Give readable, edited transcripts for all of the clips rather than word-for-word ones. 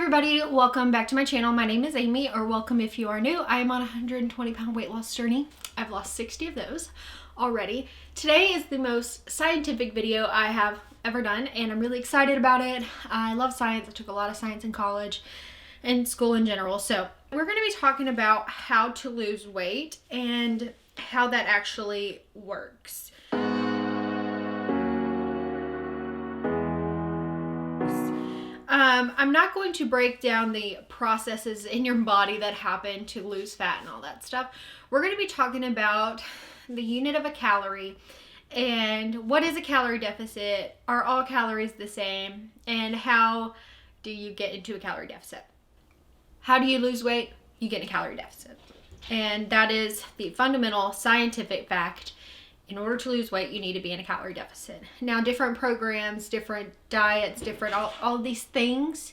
everybody, welcome back to my channel. My name is Amy, or welcome if you are new. I am on a 120-pound weight loss journey. I've lost 60 of those already. Today is the most scientific video I have ever done, and I'm really excited about it. I love science. I took a lot of science in college and school in general. So we're going to be talking about how to lose weight and how that actually works. I'm not going to break down the processes in your body that happen to lose fat and all that stuff. We're going to be talking about the unit of a calorie and what is a calorie deficit, are all calories the same, and how do you get into a calorie deficit. How do you lose weight? You get in a calorie deficit. And that is the fundamental scientific fact. In order to lose weight, you need to be in a calorie deficit. Now, different programs, different diets, different all of these things,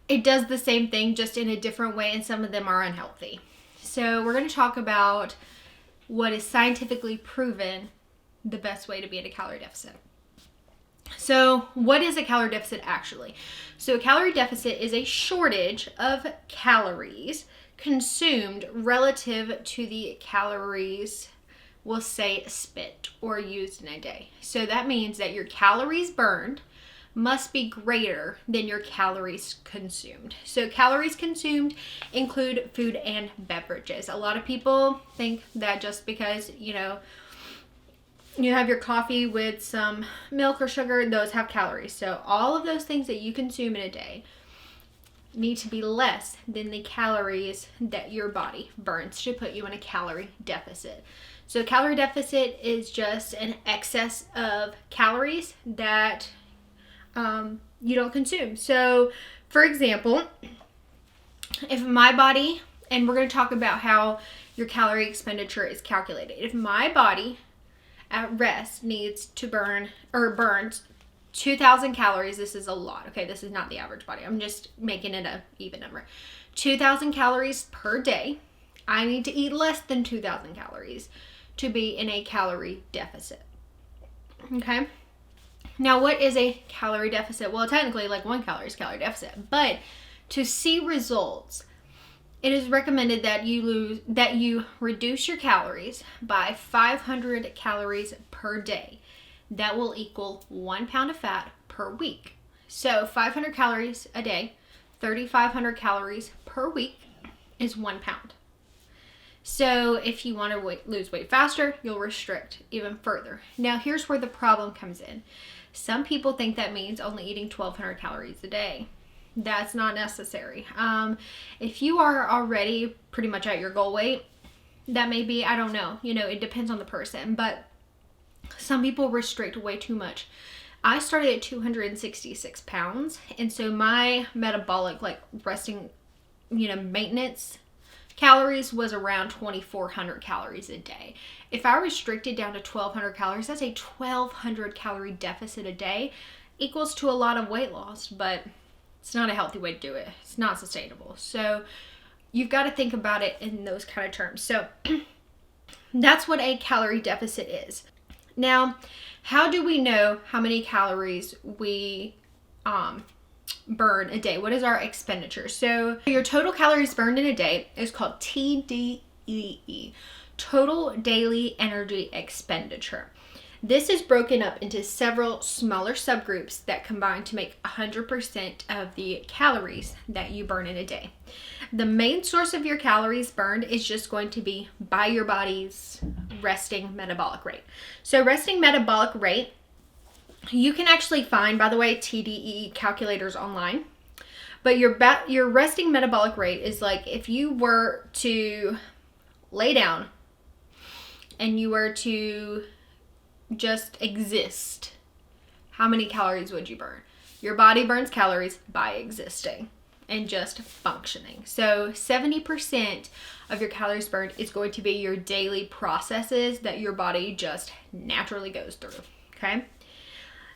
it does the same thing, just in a different way, and some of them are unhealthy. So we're going to talk about what is scientifically proven the best way to be in a calorie deficit. So what is a calorie deficit actually? So a calorie deficit is a shortage of calories consumed relative to the calories, we'll say, spent or used in a day. So that means that your calories burned must be greater than your calories consumed. So calories consumed include food and beverages. A lot of people think that just because, you have your coffee with some milk or sugar, those have calories. So all of those things that you consume in a day need to be less than the calories that your body burns to put you in a calorie deficit. So calorie deficit is just an excess of calories that you don't consume. So for example, if my body, and we're going to talk about how your calorie expenditure is calculated. If my body at rest needs to burn or burns 2,000 calories, this is a lot. Okay, this is not the average body. I'm just making it a even number. 2,000 calories per day. I need to eat less than 2,000 calories to be in a calorie deficit. Okay. Now, what is a calorie deficit? Well, technically, like 1 calorie is calorie deficit, but to see results, it is recommended that you reduce your calories by 500 calories per day. That will equal 1 pound of fat per week. So 500 calories a day, 3,500 calories per week is 1 pound. So if you want to lose weight faster, you'll restrict even further. Now, here's where the problem comes in. Some people think that means only eating 1,200 calories a day. That's not necessary. If you are already pretty much at your goal weight, that may be, I don't know. It depends on the person, but some people restrict way too much. I started at 266 pounds, and so my metabolic, resting, maintenance calories was around 2,400 calories a day. If I restricted down to 1,200 calories, that's a 1,200 calorie deficit a day, equals to a lot of weight loss, but it's not a healthy way to do it. It's not sustainable. So you've got to think about it in those kind of terms. So that's what a calorie deficit is. Now, how do we know how many calories we burn a day? What is our expenditure? So your total calories burned in a day is called TDEE, total daily energy expenditure. This is broken up into several smaller subgroups that combine to make 100% of the calories that you burn in a day. The main source of your calories burned is just going to be by your body's resting metabolic rate. So resting metabolic rate, you can actually find, by the way, TDEE calculators online. But your resting metabolic rate is like if you were to lay down and you were to just exist, how many calories would you burn? Your body burns calories by existing and just functioning. So 70% of your calories burned is going to be your daily processes that your body just naturally goes through. Okay.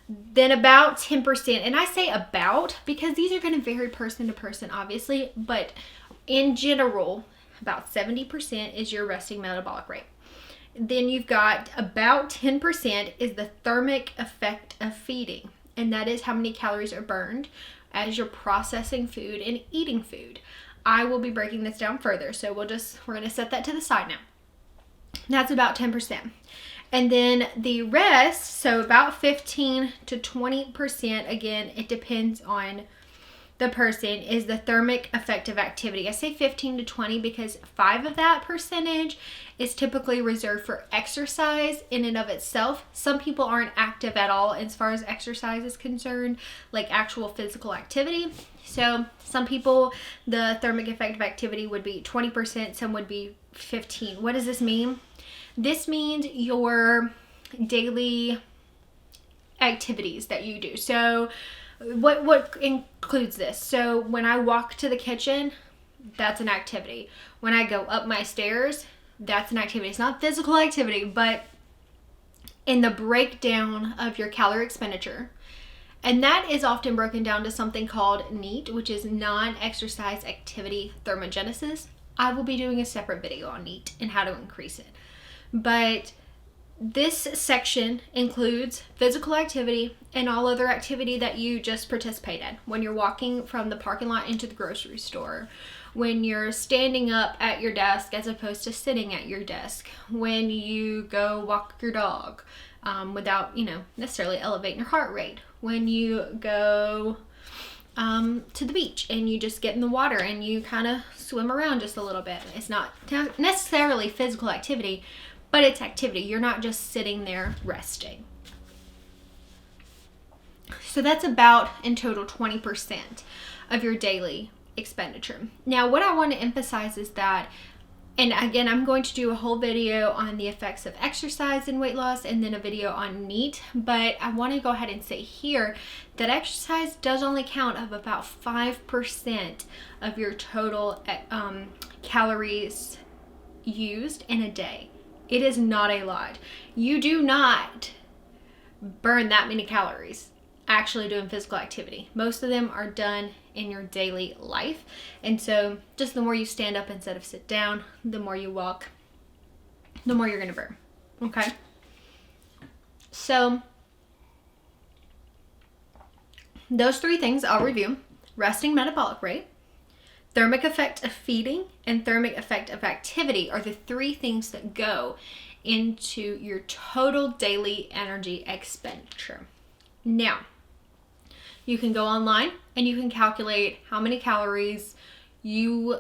Then about 10%, and I say about because these are going to vary person to person, obviously, but in general, about 70% is your resting metabolic rate. Then you've got about 10% is the thermic effect of feeding, and that is how many calories are burned as you're processing food and eating food. I will be breaking this down further, so we're going to set that to the side now. That's about 10%. And then the rest, so about 15 to 20%, again, it depends on the person, is the thermic effective activity. I say 15 to 20 because 5 of that percentage is typically reserved for exercise in and of itself. Some people aren't active at all as far as exercise is concerned, like actual physical activity. So some people, the thermic effective activity would be 20%, some would be 15. What does this mean? This means your daily activities that you do. So what includes this? So when I walk to the kitchen, that's an activity. When I go up my stairs, that's an activity. It's not physical activity, but in the breakdown of your calorie expenditure, and that is often broken down to something called NEAT, which is non-exercise activity thermogenesis. I will be doing a separate video on NEAT and how to increase it. But this section includes physical activity and all other activity that you just participate in. When you're walking from the parking lot into the grocery store, when you're standing up at your desk as opposed to sitting at your desk, when you go walk your dog without, necessarily elevating your heart rate, when you go to the beach and you just get in the water and you kind of swim around just a little bit. It's not necessarily physical activity, but it's activity. You're not just sitting there resting. So that's about, in total, 20% of your daily expenditure. Now, what I want to emphasize is that, and again, I'm going to do a whole video on the effects of exercise in weight loss and then a video on NEAT, but I want to go ahead and say here that exercise does only count of about 5% of your total calories used in a day. It is not a lot. You do not burn that many calories actually doing physical activity. Most of them are done in your daily life. And so just the more you stand up instead of sit down, the more you walk, the more you're going to burn. Okay? So those 3 things I'll review. Resting metabolic rate, thermic effect of feeding, and thermic effect of activity are the 3 things that go into your total daily energy expenditure. Now, you can go online and you can calculate how many calories you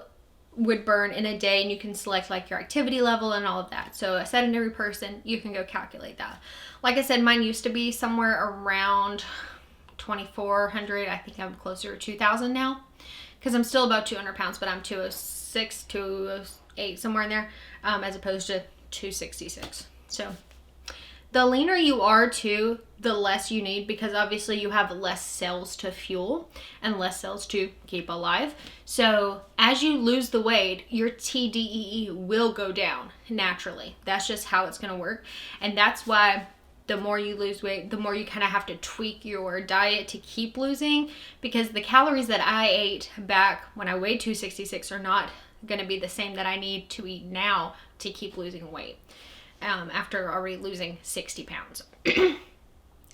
would burn in a day, and you can select like your activity level and all of that. So a sedentary person, you can go calculate that. Like I said, mine used to be somewhere around 2,400. I think I'm closer to 2,000 now, because I'm still about 200 pounds, but I'm 206, 208, somewhere in there, as opposed to 266. So the leaner you are too, the less you need, because obviously you have less cells to fuel and less cells to keep alive. So as you lose the weight, your TDEE will go down naturally. That's just how it's going to work. And that's why the more you lose weight, the more you kind of have to tweak your diet to keep losing, because the calories that I ate back when I weighed 266 are not going to be the same that I need to eat now to keep losing weight after already losing 60 pounds.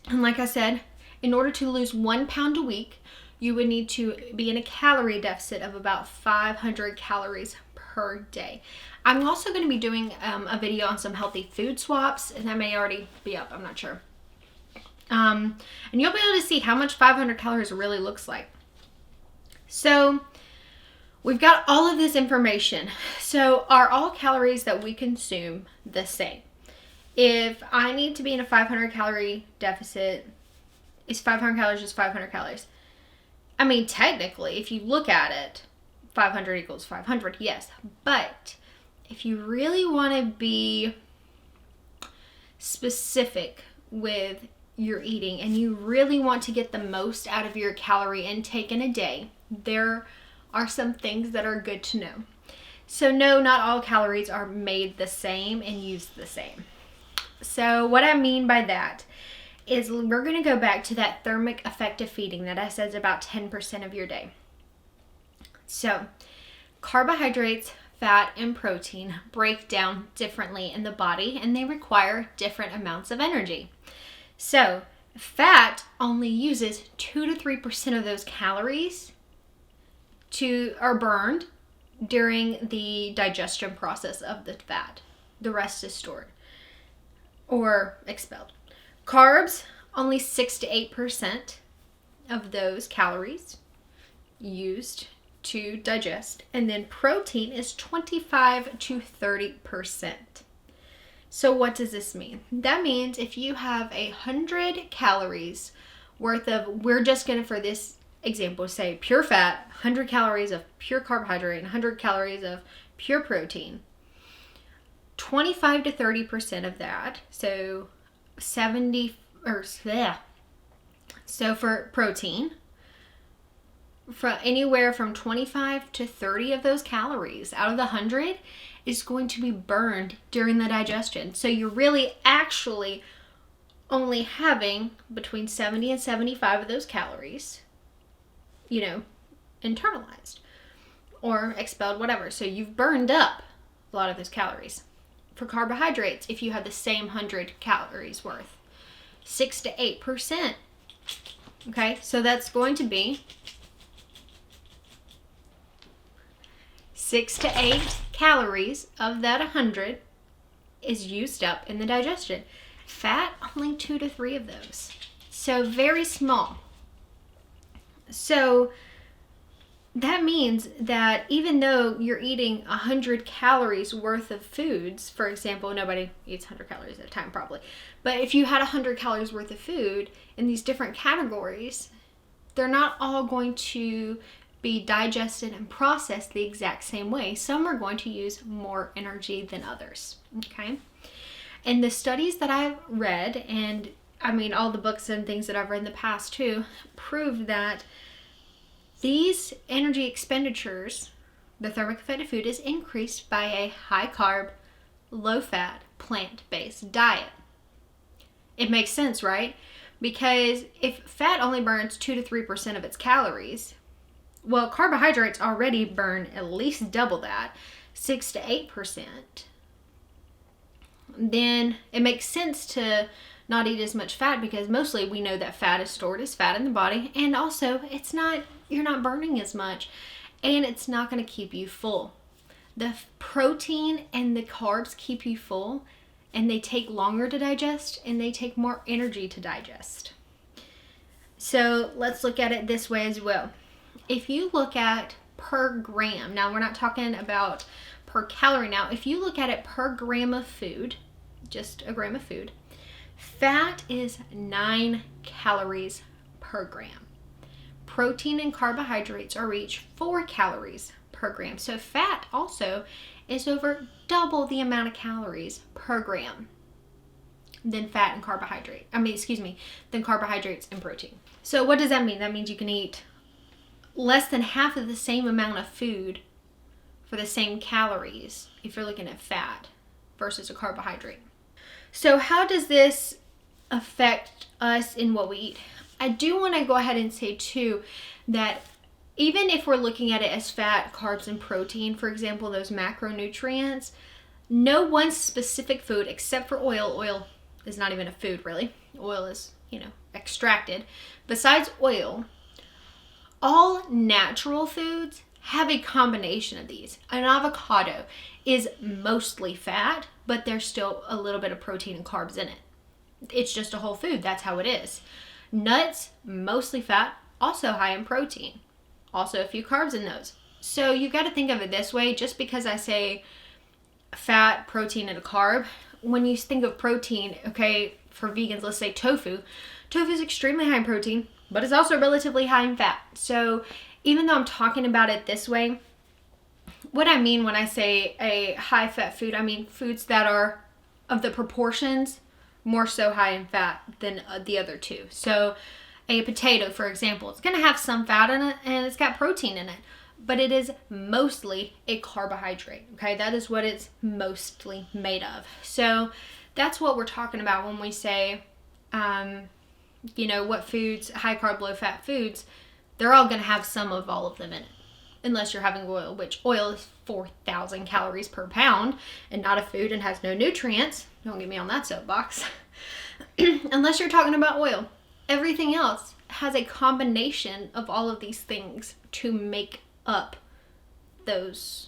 And like I said, in order to lose 1 pound a week, you would need to be in a calorie deficit of about 500 calories per day. I'm also going to be doing a video on some healthy food swaps, and that may already be up, I'm not sure. And you'll be able to see how much 500 calories really looks like. So we've got all of this information. So are all calories that we consume the same? If I need to be in a 500 calorie deficit, is 500 calories just 500 calories? I mean, technically, if you look at it, 500 equals 500, yes. But if you really want to be specific with your eating and you really want to get the most out of your calorie intake in a day, there are some things that are good to know. So no, not all calories are made the same and used the same. So what I mean by that is we're going to go back to that thermic effect of feeding that I said is about 10% of your day. So carbohydrates, fat, and protein break down differently in the body, and they require different amounts of energy. So Fat only uses 2 to 3% of those calories are burned during the digestion process of the fat. The rest is stored or expelled. Carbs, only 6 to 8% of those calories used to digest. And then protein is 25 to 30%. So what does this mean? That means if you have 100 calories worth of, we're just going to, for this example, say pure fat, 100 calories of pure carbohydrate, and 100 calories of pure protein, 25 to 30% of that, so 70, or yeah. So for protein, from anywhere from 25 to 30 of those calories out of the 100 is going to be burned during the digestion. So you're really actually only having between 70 and 75 of those calories, internalized or expelled, whatever. So you've burned up a lot of those calories. For carbohydrates, if you have the same 100 calories worth, 6 to 8%. Okay, so that's going to be 6 to 8 calories of that 100 is used up in the digestion. Fat, only 2 to 3 of those. So very small. So that means that even though you're eating 100 calories worth of foods, for example, nobody eats 100 calories at a time probably, but if you had 100 calories worth of food in these different categories, they're not all going to be digested and processed the exact same way. Some are going to use more energy than others, okay? And the studies that I've read, and I mean all the books and things that I've read in the past too, prove that these energy expenditures, the thermic effect of food, is increased by a high carb, low fat, plant-based diet. It makes sense, right? Because if fat only burns 2 to 3% of its calories, well, carbohydrates already burn at least double that, 6 to 8%. Then it makes sense to not eat as much fat because mostly we know that fat is stored as fat in the body, and also you're not burning as much, and it's not going to keep you full. The protein and the carbs keep you full, and they take longer to digest, and they take more energy to digest. So let's look at it this way as well. If you look at per gram, now we're not talking about per calorie now. If you look at it per gram of food, just a gram of food, fat is 9 calories per gram. Protein and carbohydrates are each 4 calories per gram. So fat also is over double the amount of calories per gram than carbohydrates and protein. So what does that mean? That means you can eat less than half of the same amount of food for the same calories if you're looking at fat versus a carbohydrate. So how does this affect us in what we eat? I do want to go ahead and say too that even if we're looking at it as fat, carbs, and protein, for example, those macronutrients, no one specific food except for oil is not even a food really. Oil is, extracted. Besides oil, all natural foods have a combination of these. An avocado is mostly fat, but there's still a little bit of protein and carbs in it. It's just a whole food. That's how it is. Nuts, mostly fat, also high in protein. Also a few carbs in those. So you got to think of it this way. Just because I say fat, protein, and a carb, when you think of protein, okay, for vegans, let's say tofu. Tofu is extremely high in protein, but it's also relatively high in fat. So even though I'm talking about it this way, what I mean when I say a high fat food, I mean foods that are of the proportions more so high in fat than the other two. So a potato, for example, it's going to have some fat in it and it's got protein in it, but it is mostly a carbohydrate. Okay, that is what it's mostly made of. So that's what we're talking about when we say, what foods, high carb, low fat foods, they're all going to have some of all of them in it. Unless you're having oil, which oil is 4,000 calories per pound and not a food and has no nutrients. Don't get me on that soapbox. Unless you're talking about oil. everything else has a combination of all of these things to make up those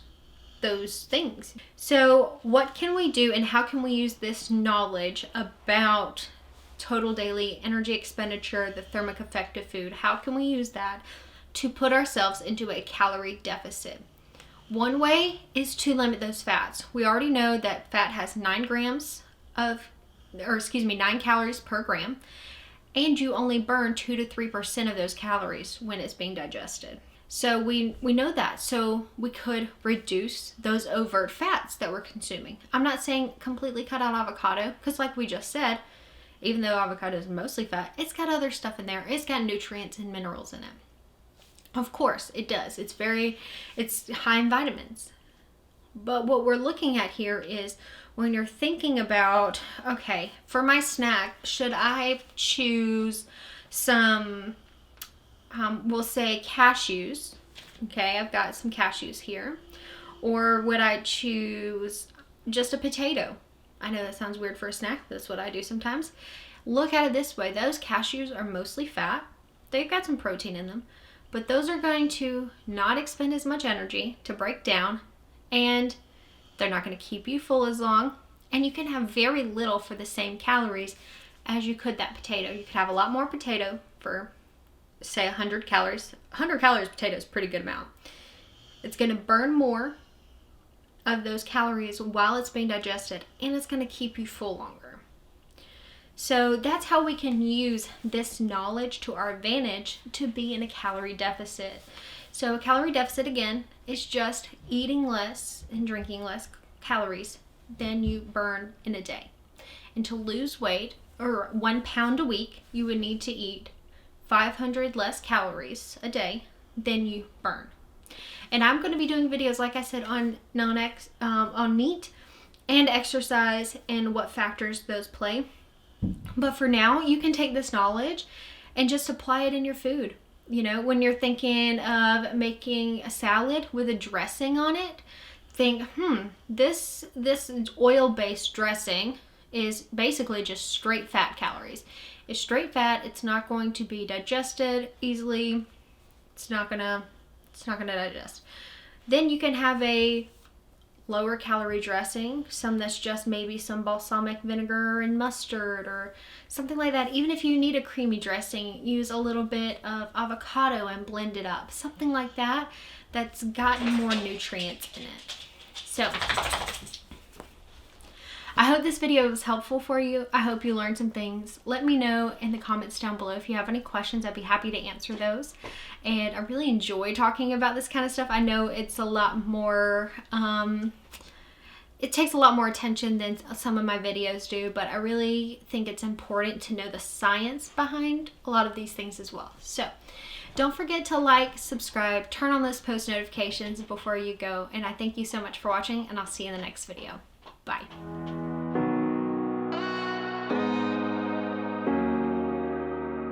things. So what can we do, and how can we use this knowledge about total daily energy expenditure, the thermic effect of food? How can we use that to put ourselves into a calorie deficit? One way is to limit those fats. We already know that fat has 9 calories per gram, and you only burn 2 to 3% of those calories when it's being digested. So we know that. So we could reduce those overt fats that we're consuming. I'm not saying completely cut out avocado, because like we just said, even though avocado is mostly fat, it's got other stuff in there. It's got nutrients and minerals in it. Of course it does. It's high in vitamins. But what we're looking at here is when you're thinking about, okay, for my snack, should I choose some, we'll say cashews. Okay, I've got some cashews here. Or would I choose just a potato? I know that sounds weird for a snack. That's what I do sometimes. Look at it this way. Those cashews are mostly fat. They've got some protein in them. But those are going to not expend as much energy to break down, and they're not going to keep you full as long, and you can have very little for the same calories as you could that potato. You could have a lot more potato for, say, 100 calories. 100 calories potato is a pretty good amount. It's going to burn more of those calories while it's being digested, and it's going to keep you full longer. So that's how we can use this knowledge to our advantage to be in a calorie deficit. So a calorie deficit, again, is just eating less and drinking less calories than you burn in a day. And to lose weight, or 1 pound a week, you would need to eat 500 less calories a day than you burn. And I'm going to be doing videos, like I said, on NEAT and exercise and what factors those play. But for now, you can take this knowledge and just apply it in your food. You know, when you're thinking of making a salad with a dressing on it, think, this oil-based dressing is basically just straight fat calories. It's straight fat. It's not going to be digested easily. It's not gonna digest. Then you can have a lower calorie dressing, some that's just maybe some balsamic vinegar and mustard or something like that. Even if you need a creamy dressing, use a little bit of avocado and blend it up. Something like that that's got more nutrients in it. So I hope this video was helpful for you. I hope you learned some things. Let me know in the comments down below if you have any questions. I'd be happy to answer those. And I really enjoy talking about this kind of stuff. I know it's a lot more, it takes a lot more attention than some of my videos do, but I really think it's important to know the science behind a lot of these things as well. So don't forget to like, subscribe, turn on those post notifications before you go. And I thank you so much for watching, and I'll see you in the next video. Bye.